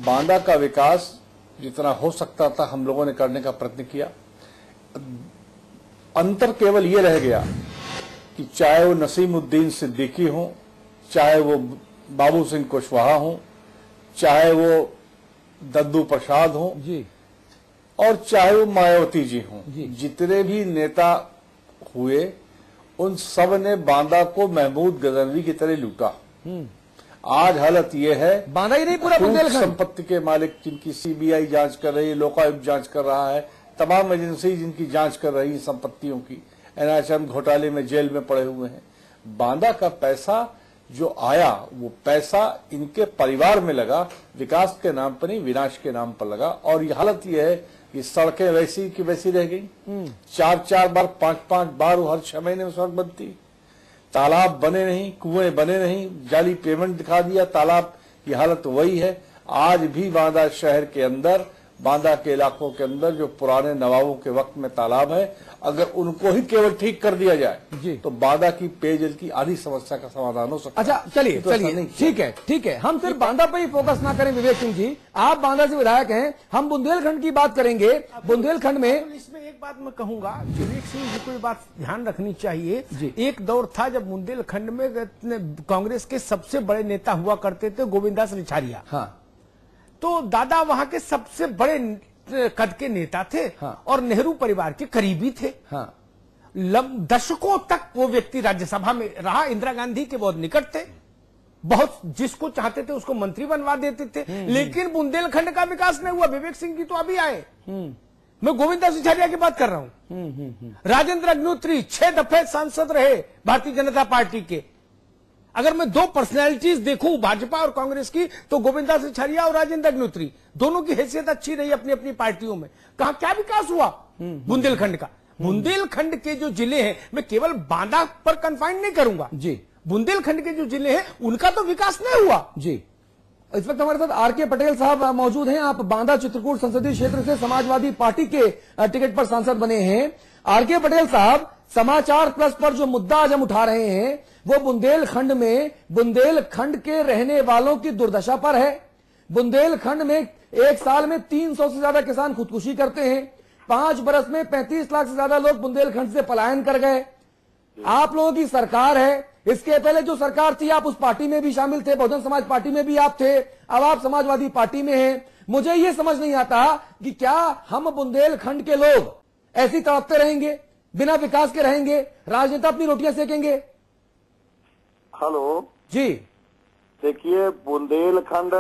बांदा का विकास जितना हो सकता था हम लोगों ने करने का प्रयत्न किया। अंतर केवल ये रह गया कि चाहे वो नसीमुद्दीन सिद्दीकी हो, चाहे वो बाबू सिंह कुशवाहा हो, चाहे वो दद्दू प्रसाद हो जी, और चाहे वो मायावती जी हों, जितने भी नेता हुए उन सब ने बांदा को महमूद गजनवी की तरह लूटा। आज हालत यह है, बांदा ही नहीं पूरा बुंदेलखंड संपत्ति के मालिक जिनकी सीबीआई जांच कर रही है, लोकायुक्त जांच कर रहा है, तमाम एजेंसी जिनकी जांच कर रही है संपत्तियों की, एनएचएम घोटाले में जेल में पड़े हुए हैं। बांदा का पैसा जो आया वो पैसा इनके परिवार में लगा, विकास के नाम पर नहीं विनाश के नाम पर लगा। और ये हालत ये है कि सड़कें वैसी की वैसी रह गई, 4-4 बार 5-5 बार हर 6 महीने में सड़क बनती, तालाब बने नहीं, कुएं बने नहीं, जाली पेमेंट दिखा दिया तालाब की हालत वही है। आज भी बांदा शहर के अंदर, बांदा के इलाकों के अंदर जो पुराने नवाबों के वक्त में तालाब है, अगर उनको ही केवल ठीक कर दिया जाए तो बांदा की पेयजल की आधी समस्या का समाधान हो सकता है। अच्छा चलिए चलिए, ठीक है, हम सिर्फ बांदा पर ही फोकस ना करें। विवेक सिंह जी, आप बांदा से विधायक हैं, हम बुंदेलखंड की बात करेंगे। बुंदेलखंड में इसमें एक बात मैं कहूंगा, विवेक सिंह जी को ये बात ध्यान रखनी चाहिए। एक दौर था जब बुंदेलखंड में कांग्रेस के सबसे बड़े नेता हुआ करते थे गोविंदास रिछारिया। हाँ, तो दादा वहां के सबसे बड़े कद के नेता थे। हाँ। और नेहरू परिवार के करीबी थे। हाँ, दशकों तक वो व्यक्ति राज्यसभा में रहा, इंदिरा गांधी के बहुत निकट थे, बहुत जिसको चाहते थे उसको मंत्री बनवा देते थे। लेकिन बुंदेलखंड का विकास नहीं हुआ। विवेक सिंह जी तो अभी आए, मैं गोविंदास रिछारिया की बात कर रहा हूं। राजेंद्र अग्निहोत्री 6 दफे सांसद रहे भारतीय जनता पार्टी के। अगर मैं 2 पर्सनैलिटीज देखूं भाजपा और कांग्रेस की, तो गोविंदास रिछारिया और राजेंद्र अग्निहोत्री दोनों की हैसियत अच्छी रही अपनी अपनी पार्टियों में। कहा क्या विकास हुआ बुंदेलखंड का? बुंदेलखंड के जो जिले हैं, मैं केवल बांदा पर कन्फाइन नहीं करूंगा जी, बुंदेलखंड के जो जिले हैं उनका तो विकास नहीं हुआ जी। इस वक्त हमारे साथ आर.के. पटेल साहब मौजूद हैं। आप बांदा चित्रकूट संसदीय क्षेत्र से समाजवादी पार्टी के टिकट पर सांसद बने हैं। आर.के. पटेल साहब, समाचार प्लस पर जो मुद्दा आज हम उठा रहे हैं वो बुंदेलखंड में बुंदेलखंड के रहने वालों की दुर्दशा पर है। बुंदेलखंड में एक साल में 300 से ज्यादा किसान खुदकुशी करते हैं। 5 बरस में 35 लाख से ज्यादा लोग बुंदेलखंड से पलायन कर गए। आप लोगों की सरकार है, इसके पहले जो सरकार थी आप उस पार्टी में भी शामिल थे, बहुजन समाज पार्टी में भी आप थे, अब आप समाजवादी पार्टी में हैं। मुझे ये समझ नहीं आता कि क्या हम बुंदेलखंड के लोग ऐसी तड़पते रहेंगे, बिना विकास के रहेंगे, राजनेता अपनी रोटियां सेकेंगे? हेलो जी, देखिए, बुंदेलखंड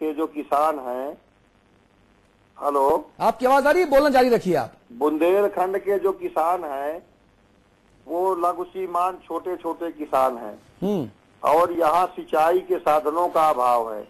के जो किसान हैं, हेलो, आपकी आवाज आ रही है? बोलना जारी रखिए आप। बुंदेलखंड के जो किसान हैं वो लघु सीमांत छोटे छोटे किसान हैं और यहाँ सिंचाई के साधनों का अभाव है।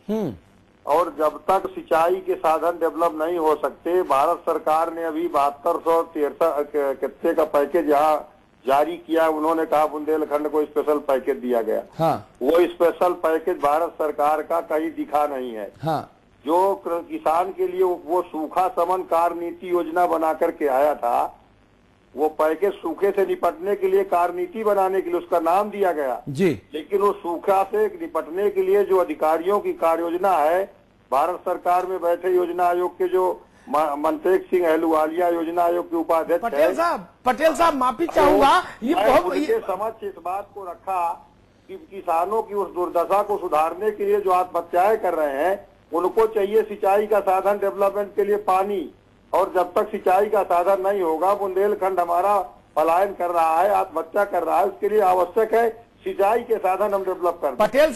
और जब तक सिंचाई के साधन डेवलप नहीं हो सकते, भारत सरकार ने अभी 7263 कितने का पैकेज यहाँ जारी किया। उन्होंने कहा बुंदेलखंड को स्पेशल पैकेज दिया गया। हाँ, वो स्पेशल पैकेज भारत सरकार का कहीं दिखा नहीं है। हाँ, जो किसान के लिए वो सूखा शमन कार्य नीति योजना बना करके आया था, वो पैकेज सूखे से निपटने के लिए कार्य नीति बनाने के लिए उसका नाम दिया गया जी। लेकिन वो सूखा से निपटने के लिए जो अधिकारियों की कार्य योजना है, भारत सरकार में बैठे योजना आयोग के जो मनटेक सिंह अहलुवालिया योजना आयोग के उपाध्यक्ष पटेल साहब माफी चाहूंगा, ये उनके समक्ष इस बात को रखा कि किसानों की उस दुर्दशा को सुधारने के लिए जो आत्महत्याएं कर रहे हैं, उनको चाहिए सिंचाई का साधन डेवलपमेंट के लिए पानी। और जब तक सिंचाई का साधन नहीं होगा, बुंदेलखंड हमारा पलायन कर रहा है, आत्महत्या कर रहा है, उसके लिए आवश्यक है सिंचाई के साधन हम डेवलप कर। पटेल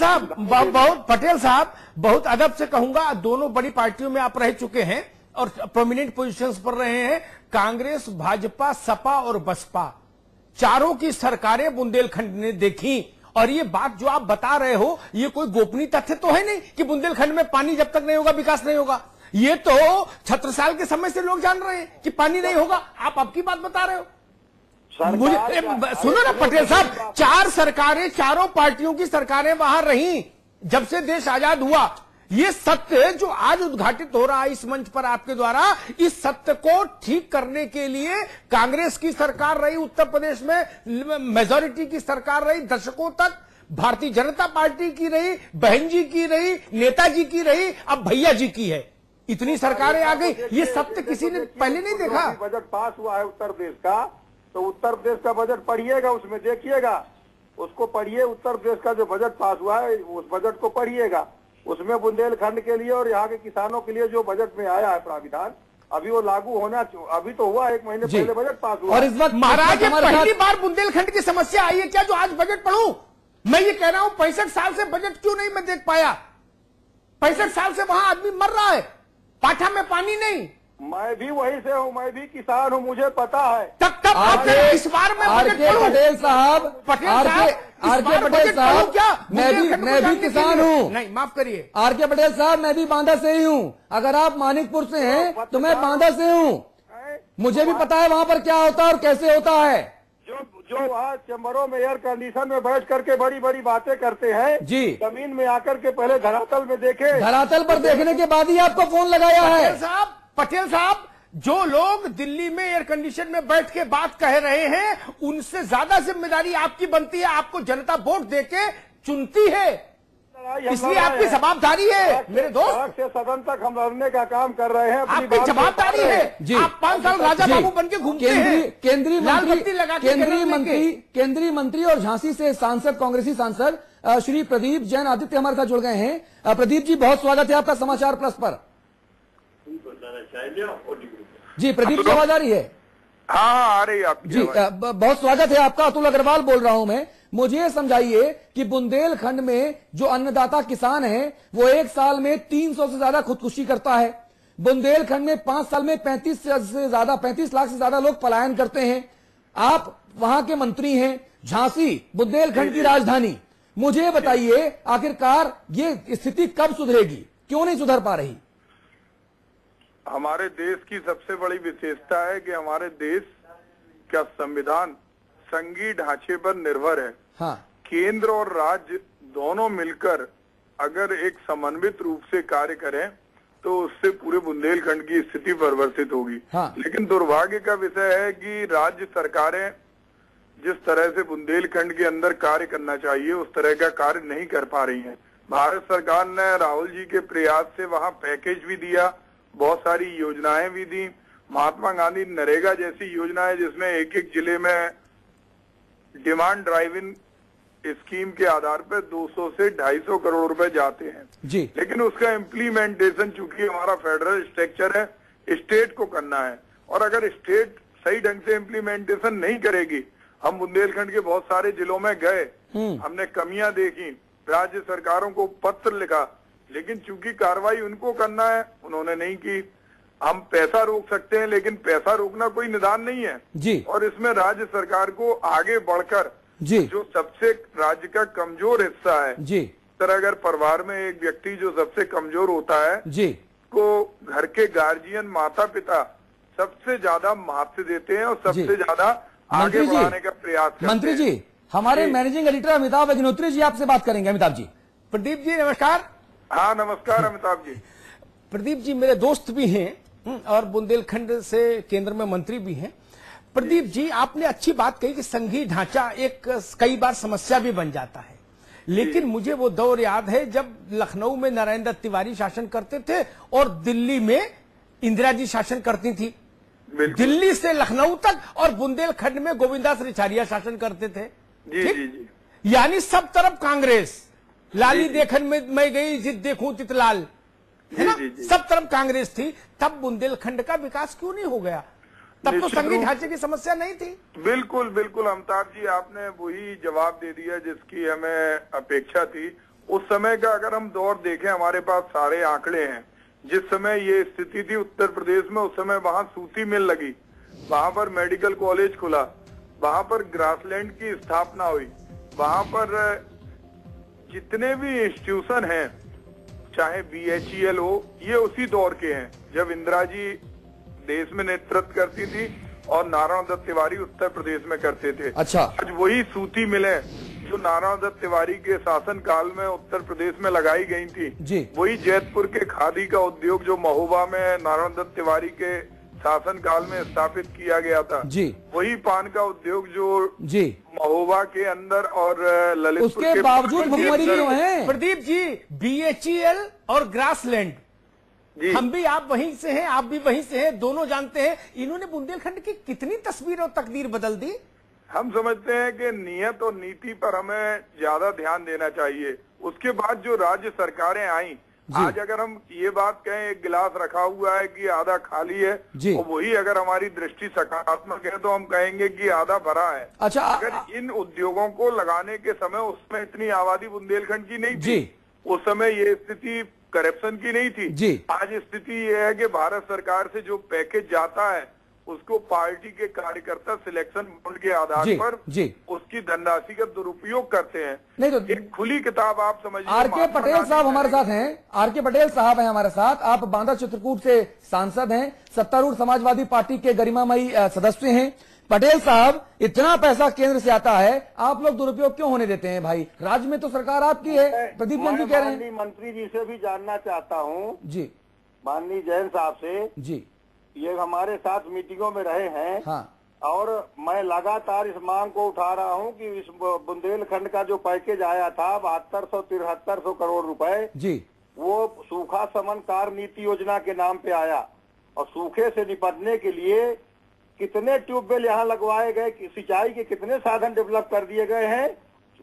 साहब बहुत अदब से कहूंगा, दोनों बड़ी पार्टियों में आप रह चुके हैं और प्रोमिनेंट पोजीशंस पर रहे हैं। कांग्रेस, भाजपा, सपा और बसपा चारों की सरकारें बुंदेलखंड ने देखी। और ये बात जो आप बता रहे हो, ये कोई गोपनीय तथ्य तो है नहीं कि बुंदेलखंड में पानी जब तक नहीं होगा विकास नहीं होगा। ये तो छत्रसाल के समय से लोग जान रहे हैं कि पानी नहीं होगा। आप अब की बात बता रहे हो। मुझे सुनो ना पटेल साहब, 4 सरकारें, चारों पार्टियों की सरकारें वहां रही जब से देश आजाद हुआ। ये सत्य जो आज उद्घाटित हो रहा है इस मंच पर आपके द्वारा, इस सत्य को ठीक करने के लिए कांग्रेस की सरकार रही, उत्तर प्रदेश में मेजॉरिटी की सरकार रही दशकों तक। भारतीय जनता पार्टी की रही, बहन जी की रही, नेताजी की रही, अब भैया जी की है। इतनी सरकारें आ गई, ये सब तो किसी ने पहले नहीं देखा। बजट पास हुआ है उत्तर प्रदेश का, तो उत्तर प्रदेश का बजट पढ़िएगा, उसमें देखिएगा, उसको पढ़िए। उत्तर प्रदेश का जो बजट पास हुआ है उस बजट को पढ़िएगा, उसमें बुंदेलखंड के लिए और यहाँ के किसानों के लिए जो बजट में आया है प्राविधान, अभी वो लागू होना, अभी तो हुआ 1 महीने पहले बजट पास हुआ। और इस वक्त महाराज पहली बार बुंदेलखंड की समस्या आई है क्या जो आज बजट पढ़ूं? मैं ये कह रहा हूं 65 साल से बजट क्यों नहीं मैं देख पाया? 65 साल से वहां आदमी मर रहा है, पाठा में पानी नहीं। मैं भी वहीं से हूँ, मैं भी किसान हूँ, मुझे पता है। तब इस बार में आरके पटेल साहब, आरके पटेल साहब, क्या मैं भी किसान हूँ। नहीं, माफ करिए आरके पटेल साहब, मैं भी बांदा से ही हूँ। अगर आप मानिकपुर से हैं तो मैं बांदा से हूँ। मुझे भी पता है वहाँ पर क्या होता है और कैसे होता है। जो वहाँ चैम्बरों में एयर कंडीशन में बैठ करके बड़ी बड़ी बातें करते हैं जी, जमीन में आकर के पहले धरातल में देखे, धरातल पर देखने के बाद ही आपको फोन लगाया है। पटेल साहब, जो लोग दिल्ली में एयर कंडीशन में बैठ के बात कह रहे हैं, उनसे ज्यादा जिम्मेदारी आपकी बनती है। आपको जनता वोट देके चुनती है, इसलिए आपकी जवाबदारी है मेरे दोस्त। से सदन तक हम लड़ने का काम कर रहे हैं, आपकी जवाबदारी है जी। आप 5 साल राजा बाबू बन के घूमते हैं। केंद्रीय मंत्री और झांसी से सांसद, कांग्रेसी सांसद श्री प्रदीप जैन आदित्य हमारे साथ जुड़ गए हैं। प्रदीप जी, बहुत स्वागत है आपका समाचार प्लस पर। जी प्रदीप जी, आवाज आ रही है? हाँ, आ रही है आपकी जी। बहुत स्वागत है आपका। अतुल अग्रवाल बोल रहा हूं मैं। मुझे ये समझाइए कि बुंदेलखंड में जो अन्नदाता किसान है वो एक साल में 300 से ज्यादा खुदकुशी करता है। बुंदेलखंड में 5 साल में 35 लाख से ज्यादा लोग पलायन करते हैं। आप वहां के मंत्री हैं, झांसी बुंदेलखंड की राजधानी। मुझे बताइए आखिरकार ये स्थिति कब सुधरेगी, क्यों नहीं सुधर पा रही? हमारे देश की सबसे बड़ी विशेषता है कि हमारे देश का संविधान संघीय ढांचे पर निर्भर है। हाँ। केंद्र और राज्य दोनों मिलकर अगर एक समन्वित रूप से कार्य करें तो उससे पूरे बुंदेलखंड की स्थिति परिवर्तित होगी। हाँ। लेकिन दुर्भाग्य का विषय है कि राज्य सरकारें जिस तरह से बुंदेलखंड के अंदर कार्य करना चाहिए उस तरह का कार्य नहीं कर पा रही हैं। भारत सरकार ने राहुल जी के प्रयास से वहाँ पैकेज भी दिया, बहुत सारी योजनाएं भी दी। महात्मा गांधी नरेगा जैसी योजनाएं जिसमें एक एक जिले में डिमांड ड्राइविंग स्कीम के आधार पर 200 से 250 करोड़ रुपए जाते हैं जी। लेकिन उसका इम्प्लीमेंटेशन चूंकि हमारा फेडरल स्ट्रक्चर है, स्टेट को करना है। और अगर स्टेट सही ढंग से इम्प्लीमेंटेशन नहीं करेगी, हम बुंदेलखंड के बहुत सारे जिलों में गए, हमने कमियां देखी, राज्य सरकारों को पत्र लिखा, लेकिन चूंकि कार्रवाई उनको करना है उन्होंने नहीं की। हम पैसा रोक सकते हैं लेकिन पैसा रोकना कोई निदान नहीं है जी। और इसमें राज्य सरकार को आगे बढ़कर जी, जो सबसे राज्य का कमजोर हिस्सा है जी, तरह अगर परिवार में एक व्यक्ति जो सबसे कमजोर होता है जी, को घर के गार्जियन माता पिता सबसे ज्यादा महत्व देते हैं और सबसे ज्यादा आगे बढ़ाने का प्रयास करते हैं। मंत्री जी, हमारे मैनेजिंग एडिटर अमिताभ अग्निहोत्री जी आपसे बात करेंगे। अमिताभ जी। प्रदीप जी नमस्कार। हाँ नमस्कार अमिताभ जी। प्रदीप जी मेरे दोस्त भी हैं और बुंदेलखंड से केंद्र में मंत्री भी हैं। प्रदीप जी, आपने अच्छी बात कही कि संघीय ढांचा एक कई बार समस्या भी बन जाता है, लेकिन मुझे वो दौर याद है जब लखनऊ में नारायण दत्त तिवारी शासन करते थे और दिल्ली में इंदिरा जी शासन करती थी। दिल्ली से लखनऊ तक और बुंदेलखंड में गोविंदास रिछारिया शासन करते थे। जी जी जी। यानी सब तरफ कांग्रेस, लाली देखन में मैं गई जिद देखूं तितलाल, है ना, सब तरफ कांग्रेस थी। तब बुंदेलखंड का विकास क्यों नहीं हो गया? तब तो संघीय ढांचे की समस्या नहीं थी। बिल्कुल बिल्कुल अमिताभ जी, आपने वही जवाब दे दिया जिसकी हमें अपेक्षा थी। उस समय का अगर हम दौर देखें, हमारे पास सारे आंकड़े हैं। जिस समय ये स्थिति थी उत्तर प्रदेश में, उस समय वहाँ सूती मिल लगी, वहाँ पर मेडिकल कॉलेज खुला, वहाँ पर ग्रासलैंड की स्थापना हुई, वहाँ पर जितने भी इंस्टीट्यूशन हैं, चाहे BHEL हो, ये उसी दौर के हैं जब इंदिरा जी देश में नेतृत्व करती थी और नारायण दत्त तिवारी उत्तर प्रदेश में करते थे। अच्छा। आज वही सूती मिलें जो नारायण दत्त तिवारी के शासन काल में उत्तर प्रदेश में लगाई गई थी, जी। वही जैतपुर के खादी का उद्योग जो महोबा में नारायण दत्त तिवारी के शासनकाल में स्थापित किया गया था जी, वही पान का उद्योग जो जी, महोबा के अंदर और ललितपुर उसके के बावजूद पटना के भुखमरी अंदर- क्यों है? प्रदीप जी, BHEL और ग्रासलैंड, जी हम भी, आप वहीं से हैं, आप भी वहीं से हैं, दोनों जानते हैं इन्होंने बुंदेलखंड की कितनी तस्वीर और तकदीर बदल दी। हम समझते हैं कि नियत और नीति पर हमें ज्यादा ध्यान देना चाहिए। उसके बाद जो राज्य सरकारें आई, आज अगर हम ये बात कहें एक गिलास रखा हुआ है कि आधा खाली है, जी। और वही अगर हमारी दृष्टि सकारात्मक है तो हम कहेंगे कि आधा भरा है। अच्छा, अगर इन उद्योगों को लगाने के समय उसमें इतनी आबादी बुंदेलखंड की नहीं जी। थी, उस समय ये स्थिति करप्शन की नहीं थी। जी। आज स्थिति ये है कि भारत सरकार से जो पैकेज जाता है उसको पार्टी के कार्यकर्ता सिलेक्शन बोर्ड के आधार जी, पर जी। उसकी धनराशि का दुरुपयोग करते हैं। नहीं तो एक खुली किताब आप समझिए। आर.के. महात्मा पटेल गांधी साहब हमारे ने- साथ हैं। आर.के. पटेल साहब हैं हमारे साथ। आप बांदा चित्रकूट से सांसद हैं, सत्तारूढ़ समाजवादी पार्टी के गरिमामयी सदस्य हैं। पटेल साहब, इतना पैसा केंद्र से आता है, आप लोग दुरुपयोग क्यों होने देते हैं भाई? राज्य में तो सरकार आपकी है। प्रदीप गांधी कह रहे हैं। माननीय मंत्री जी से भी जानना चाहता हूँ, जी, माननीय जैन साहब से, जी, ये हमारे साथ मीटिंगों में रहे हैं। हाँ, और मैं लगातार इस मांग को उठा रहा हूं कि इस बुंदेलखंड का जो पैकेज आया था 7200-7300 करोड़ रुपए, जी, वो सूखा शमन कार्य नीति योजना के नाम पे आया। और सूखे से निपटने के लिए कितने ट्यूबवेल यहाँ लगवाए गए, सिंचाई के कितने साधन डेवलप कर दिए गए हैं,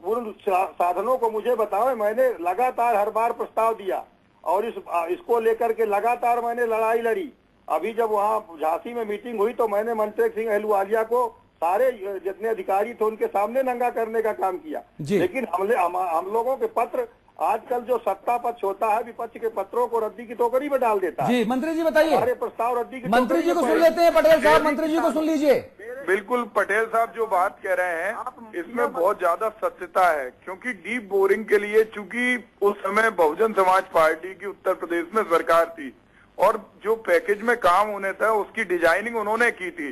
उन साधनों को मुझे बताओ। मैंने लगातार हर बार प्रस्ताव दिया और इसको लेकर के लगातार मैंने लड़ाई लड़ी। अभी जब वहाँ झांसी में मीटिंग हुई तो मैंने मनटेक सिंह अहलुवालिया को सारे जितने अधिकारी थे उनके सामने नंगा करने का काम किया। लेकिन हम लोगों के पत्र, आजकल जो सत्ता पक्ष होता है विपक्ष के पत्रों को रद्दी की टोकरी में डाल देता है। जी, मंत्री जी बताइए। हमारे प्रस्ताव रद्दी की मंत्री जी को सुन लेते हैं। पटेल साहब, मंत्री जी को सुन लीजिए। बिल्कुल, पटेल साहब जो बात कह रहे हैं इसमें बहुत ज्यादा सत्यता है, क्योंकि डीप बोरिंग के लिए चूंकि उस समय बहुजन समाज पार्टी की उत्तर प्रदेश में सरकार थी और जो पैकेज में काम होने था उसकी डिजाइनिंग उन्होंने की थी,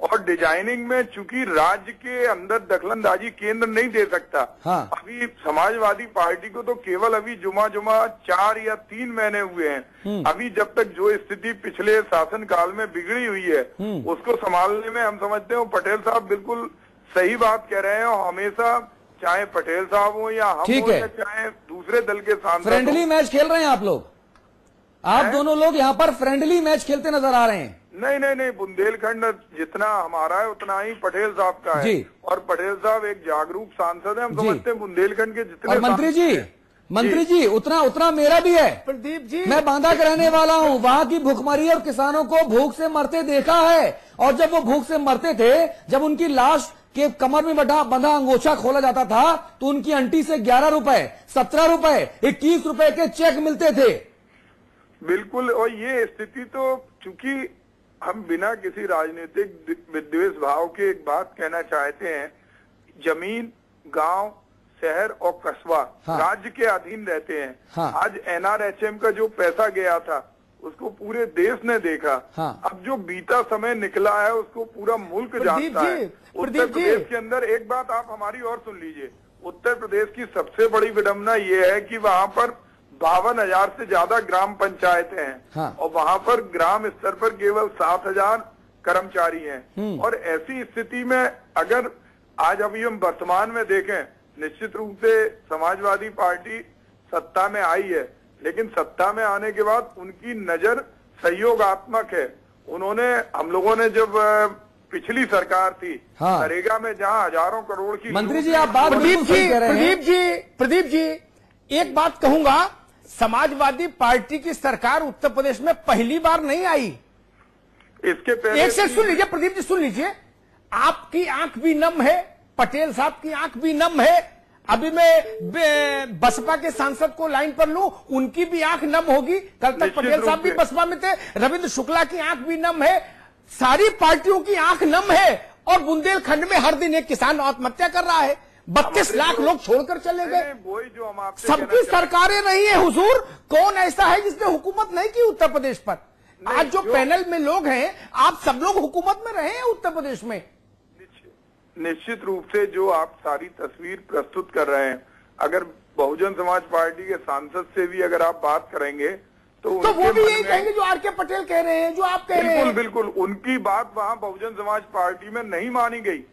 और डिजाइनिंग में चूंकि राज्य के अंदर दखलंदाजी केंद्र नहीं दे सकता। हाँ। अभी समाजवादी पार्टी को तो केवल अभी जुमा 4 या 3 महीने हुए हैं। अभी जब तक जो स्थिति पिछले शासन काल में बिगड़ी हुई है उसको संभालने में हम समझते हैं पटेल साहब बिल्कुल सही बात कह रहे हैं। और हमेशा चाहे पटेल साहब हो या हम हो या चाहे दूसरे दल के सांसद, फ्रेंडली मैच खेल रहे हैं आप लोग। आप दोनों लोग यहाँ पर फ्रेंडली मैच खेलते नजर आ रहे हैं। नहीं, बुंदेलखंड जितना हमारा है उतना ही पटेल साहब का है। और पटेल साहब एक जागरूक सांसद है। हम समझते हैं बुंदेलखंड के जितने और मंत्री जी उतना मेरा भी है। प्रदीप जी, मैं बांदा का रहने वाला हूँ। वहाँ की भूखमरी और किसानों को भूख से मरते देखा है। और जब वो भूख से मरते थे, जब उनकी लाश के कमर में बंधा अंगोछा खोला जाता था तो उनकी अंटी से 11 रुपए, 17 रुपए, 21 रुपए के चेक मिलते थे। बिल्कुल। और ये स्थिति तो चूंकि हम बिना किसी राजनीतिक विद्वेष भाव के एक बात कहना चाहते हैं, जमीन, गांव, शहर और कस्बा राज्य के अधीन रहते हैं। आज NRHM का जो पैसा गया था उसको पूरे देश ने देखा। अब जो बीता समय निकला है उसको पूरा मुल्क जानता है। उत्तर प्रदेश के अंदर एक बात आप हमारी और सुन लीजिए, उत्तर प्रदेश की सबसे बड़ी विडंबना ये है कि वहाँ पर 52,000 से ज्यादा ग्राम पंचायतें हैं। और वहाँ पर ग्राम स्तर पर केवल 7,000 कर्मचारी हैं। और ऐसी स्थिति में अगर आज अभी हम वर्तमान में देखें, निश्चित रूप से समाजवादी पार्टी सत्ता में आई है, लेकिन सत्ता में आने के बाद उनकी नजर सहयोगात्मक है। उन्होंने, हम लोगों ने जब पिछली सरकार थी नरेगा में जहां हजारों करोड़ की, मंत्री जी आप बात प्रदीप जी एक बात कहूंगा, समाजवादी पार्टी की सरकार उत्तर प्रदेश में पहली बार नहीं आई। इसके पहले एक से सुन लीजिए प्रदीप जी, सुन लीजिए। आपकी आंख भी नम है, पटेल साहब की आंख भी नम है। अभी मैं बसपा के सांसद को लाइन पर लूं, उनकी भी आंख नम होगी। कल तक पटेल साहब भी बसपा में थे, रविंद्र शुक्ला की आंख भी नम है, सारी पार्टियों की आंख नम है। और बुंदेलखंड में हर दिन एक किसान आत्महत्या कर रहा है, 32 लाख लोग छोड़कर चले गए। वही जो हम आपसे सबकी सरकारें नहीं है हुजूर, कौन ऐसा है जिसने हुकूमत नहीं की उत्तर प्रदेश पर? आज जो पैनल में लोग हैं, आप सब लोग हुकूमत में रहे हैं उत्तर प्रदेश में। निश्चित रूप से जो आप सारी तस्वीर प्रस्तुत कर रहे हैं, अगर बहुजन समाज पार्टी के सांसद से भी अगर आप बात करेंगे तो उनके वो भी मन यही में- कहेंगे जो आर.के. पटेल कह रहे हैं, जो आप कह रहे बिल्कुल हैं। बिल्कुल, उनकी बात वहाँ बहुजन समाज पार्टी में नहीं मानी गई।